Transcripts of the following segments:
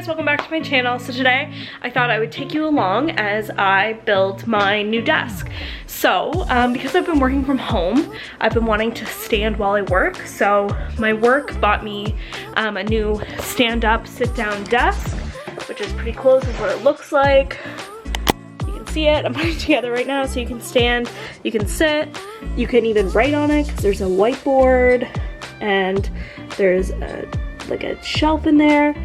guys, welcome back to my channel. So today I thought I would take you along as I build my new desk. So because I've been working from home, I've been wanting to stand while I work. So my work bought me a new stand-up sit-down desk, which is pretty cool. This is what it looks like. You can see it. I'm putting it together right now so you can stand, you can sit, you can even write on it because there's a whiteboard and there's like a shelf in there,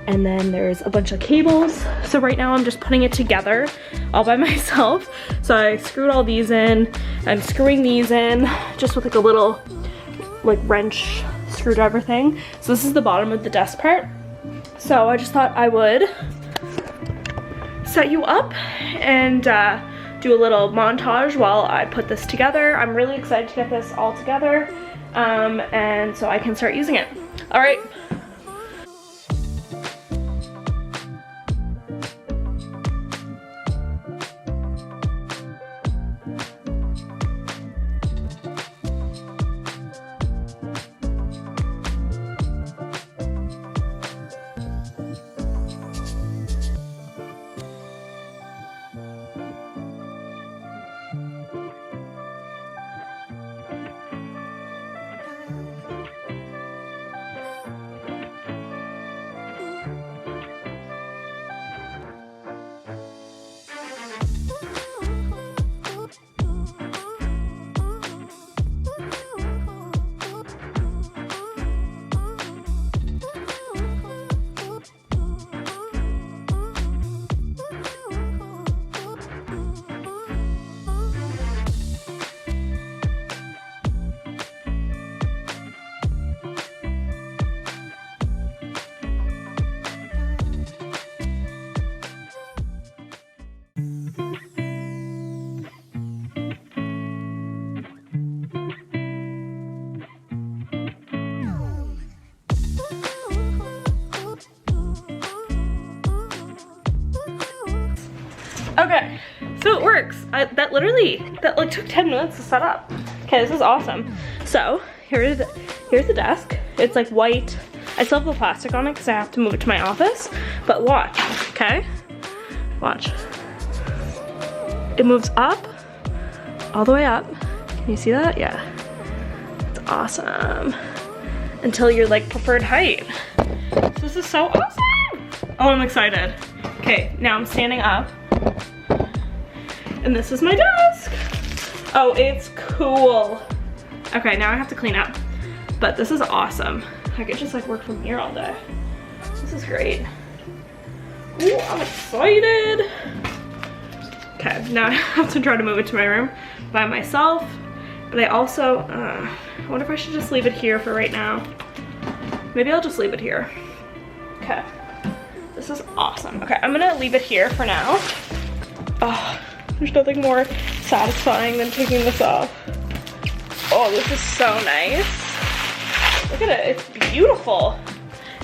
and then there's a bunch of cables. So right now I'm just putting it together all by myself. So I screwed all these in. I'm screwing these in just with like a little like wrench screwdriver thing. So this is the bottom of the desk part. So I just thought I would set you up and do a little montage while I put this together. I'm really excited to get this all together and so I can start using it. All right. Okay, so it works. That like took 10 minutes to set up. Okay, this is awesome. So here's the desk. It's like white. I still have the plastic on it because I have to move it to my office. But watch, okay? Watch. It moves up, all the way up. Can you see that? Yeah. It's awesome. Until your like preferred height. This is so awesome. Oh, I'm excited. Okay, now I'm standing up. And this is my desk. Oh, it's cool. Okay, now I have to clean up. But this is awesome. I could just like work from here all day. This is great. Ooh, I'm excited. Okay, now I have to try to move it to my room by myself. But I also, I wonder if I should just leave it here for right now. Maybe I'll just leave it here. Okay, this is awesome. Okay, I'm gonna leave it here for now. Oh, there's nothing more satisfying than taking this off. Oh, this is so nice. Look at it, it's beautiful.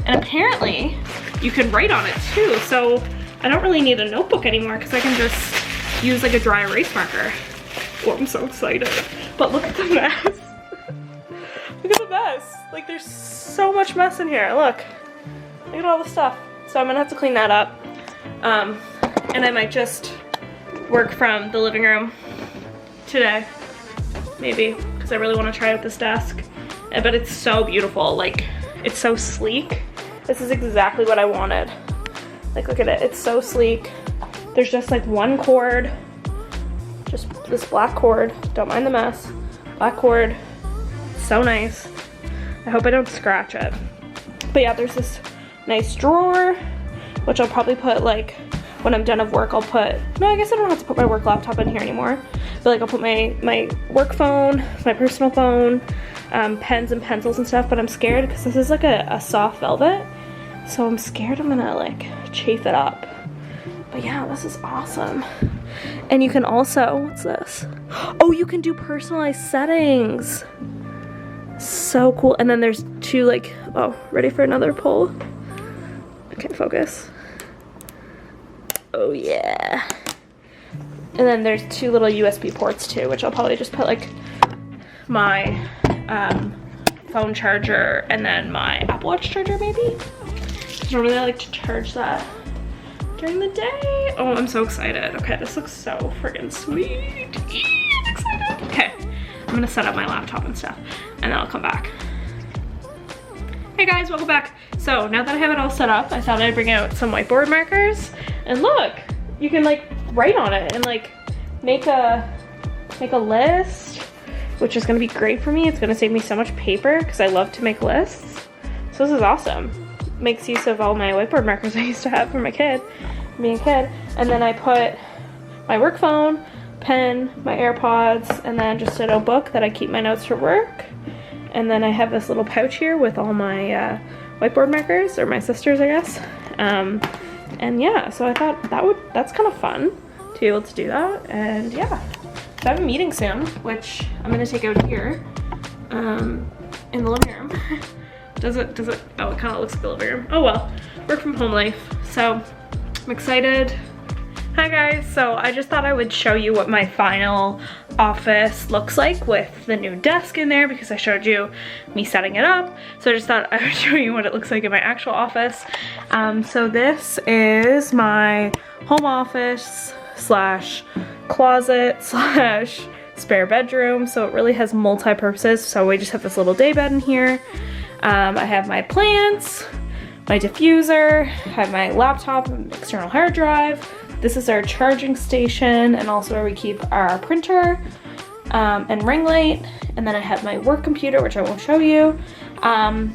And apparently you can write on it too. So I don't really need a notebook anymore because I can just use like a dry erase marker. Oh, I'm so excited. But look at the mess. Look at the mess. Like there's so much mess in here, look. Look at all the stuff. So I'm gonna have to clean that up. And I might just work from the living room today, maybe, because I really want to try out this desk. But it's so beautiful, like it's so sleek. This is exactly what I wanted. Like look at it, it's so sleek. There's just like one cord, just this black cord, don't mind the mess, black cord, so nice. I hope I don't scratch it. But yeah, there's this nice drawer, which I'll probably put like, when I'm done of work, I'll put, no, I guess I don't have to put my work laptop in here anymore. But like I'll put my work phone, my personal phone, pens and pencils and stuff, but I'm scared because this is like a soft velvet. So I'm scared I'm gonna like chafe it up. But yeah, this is awesome. And you can also, what's this? Oh, you can do personalized settings. So cool. And then there's two like, oh, ready for another pull? Okay, focus. Oh yeah. And then there's two little USB ports too, which I'll probably just put like my phone charger and then my Apple Watch charger maybe. Normally I like to charge that during the day. Oh, I'm so excited. Okay, this looks so friggin' sweet. I'm excited. Okay, I'm gonna set up my laptop and stuff, and then I'll come back. Hey guys, welcome back. So now that I have it all set up, I thought I'd bring out some whiteboard markers. And look, you can like write on it and like make a list, which is gonna be great for me. It's gonna save me so much paper because I love to make lists. So this is awesome. Makes use of all my whiteboard markers I used to have for my kid, being a kid. And then I put my work phone, pen, my AirPods, and then just a notebook that I keep my notes for work. And then I have this little pouch here with all my whiteboard markers, or my sister's, I guess. And yeah, so I thought that's kind of fun to be able to do that. And yeah, so I have a meeting soon, which I'm gonna take out here in the living room. Does it, oh, it kind of looks like a living room. Oh well, work from home life. So I'm excited. Hi guys, so I just thought I would show you what my final office looks like with the new desk in there, because I showed you me setting it up. So I just thought I would show you what it looks like in my actual office. So this is my home office slash closet slash spare bedroom. So it really has multi-purposes. So we just have this little day bed in here. I have my plants, my diffuser, I have my laptop and external hard drive. This is our charging station, and also where we keep our printer and ring light. And then I have my work computer, which I won't show you. And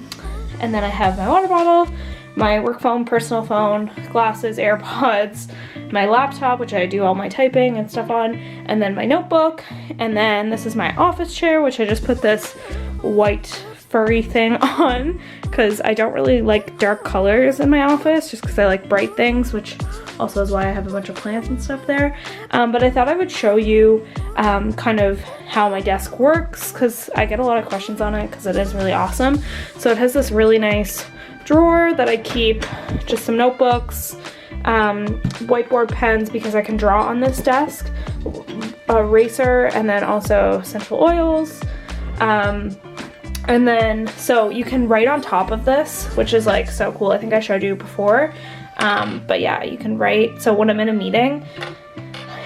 then I have my water bottle, my work phone, personal phone, glasses, AirPods, my laptop, which I do all my typing and stuff on, and then my notebook. And then this is my office chair, which I just put this white furry thing on because I don't really like dark colors in my office, just because I like bright things, which also is why I have a bunch of plants and stuff there. But I thought I would show you kind of how my desk works, because I get a lot of questions on it because it is really awesome. So it has this really nice drawer that I keep just some notebooks, whiteboard pens because I can draw on this desk, a eraser, and then also essential oils. And then, so you can write on top of this, which is like so cool. I think I showed you before. But yeah, you can write. So when I'm in a meeting,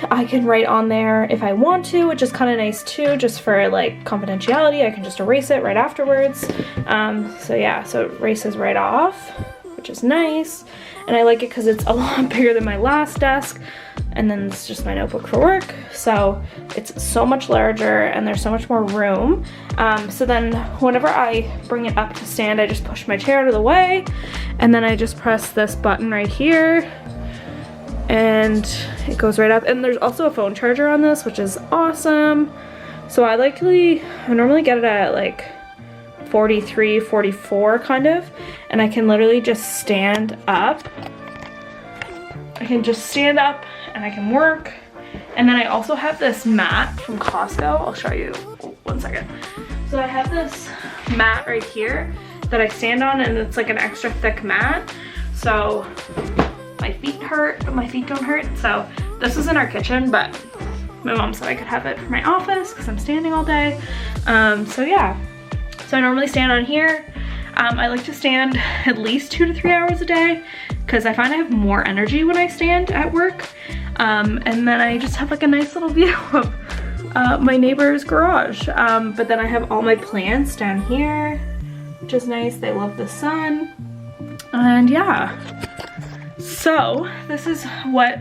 I can write on there if I want to, which is kind of nice too, just for like confidentiality. I can just erase it right afterwards. So yeah, so it erases right off, which is nice. And I like it because it's a lot bigger than my last desk. And then it's just my notebook for work. So it's so much larger and there's so much more room. So then whenever I bring it up to stand, I just push my chair out of the way. And then I just press this button right here. And it goes right up. And there's also a phone charger on this, which is awesome. So I normally get it at like 43, 44 kind of. And I can literally just stand up. I can just stand up and I can work. And then I also have this mat from Costco. I'll show you, one second. So I have this mat right here that I stand on, and it's like an extra thick mat. So my feet hurt, but my feet don't hurt. So this is in our kitchen, but my mom said I could have it for my office because I'm standing all day. So yeah, so I normally stand on here. I like to stand at least 2 to 3 hours a day because I find I have more energy when I stand at work. And then I just have like a nice little view of my neighbor's garage. But then I have all my plants down here, which is nice. They love the sun. And yeah, so this is what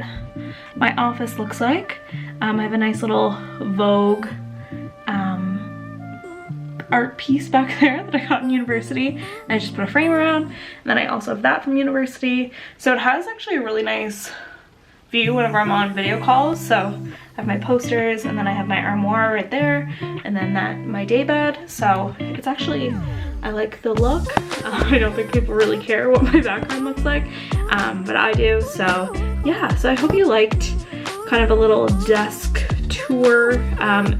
my office looks like. I have a nice little Vogue art piece back there that I got in university, and I just put a frame around. And then I also have that from university. So it has actually a really nice view whenever I'm on video calls. So I have my posters, and then I have my armoire right there, and then my day bed. So it's actually, I like the look. I don't think people really care what my background looks like, but I do. So yeah, so I hope you liked kind of a little desk tour.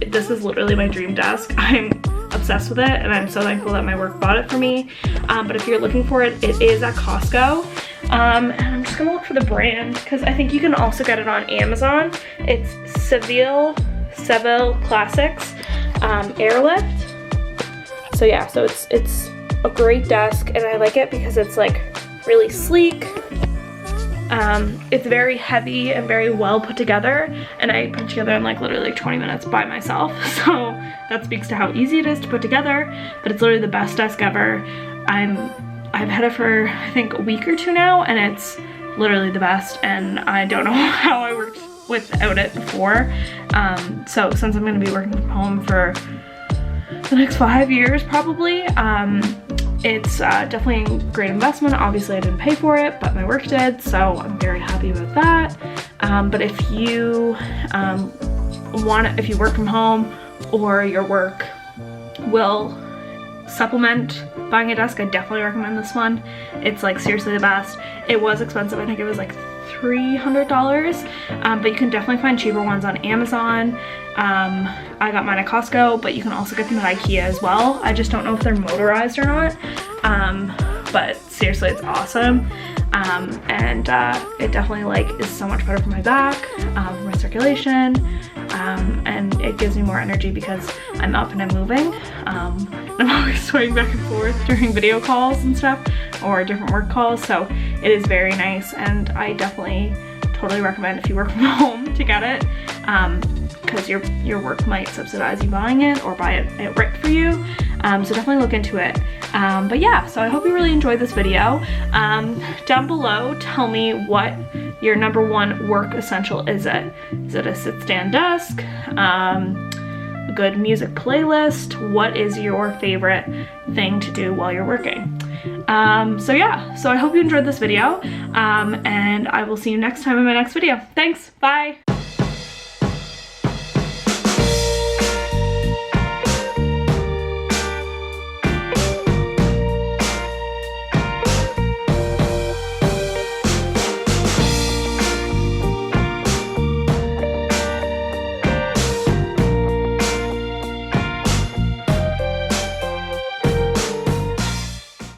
This is literally my dream desk. I'm obsessed with it, and I'm so thankful that my work bought it for me. But if you're looking for it, it is at Costco. And I'm just gonna look for the brand because I think you can also get it on Amazon. It's Seville Classics Airlift. So yeah, so it's a great desk, and I like it because it's like really sleek. It's very heavy and very well put together, and I put it together in like literally like 20 minutes by myself, so that speaks to how easy it is to put together. But it's literally the best desk ever. I've had it for I think a week or two now, and it's literally the best, and I don't know how I worked without it before. So since I'm going to be working from home for the next 5 years probably, it's definitely a great investment. Obviously I didn't pay for it, but my work did, so I'm very happy about that. But if you if you work from home or your work will supplement buying a desk, I definitely recommend this one. It's like seriously the best. It was expensive, I think it was like $300, but you can definitely find cheaper ones on Amazon. I got mine at Costco, but you can also get them at IKEA as well. I just don't know if they're motorized or not, but seriously it's awesome. And it definitely like is so much better for my back, for my circulation, and it gives me more energy because I'm up and I'm moving. I'm always swaying back and forth during video calls and stuff, or different work calls, so it is very nice, and I definitely totally recommend if you work from home to get it, because your work might subsidize you buying it or buy it right for you. So definitely look into it. But yeah, so I hope you really enjoyed this video. Down below, tell me what your #1 work essential is. Is it a sit-stand desk? A good music playlist? What is your favorite thing to do while you're working? So yeah, so I hope you enjoyed this video, and I will see you next time in my next video. Thanks, bye!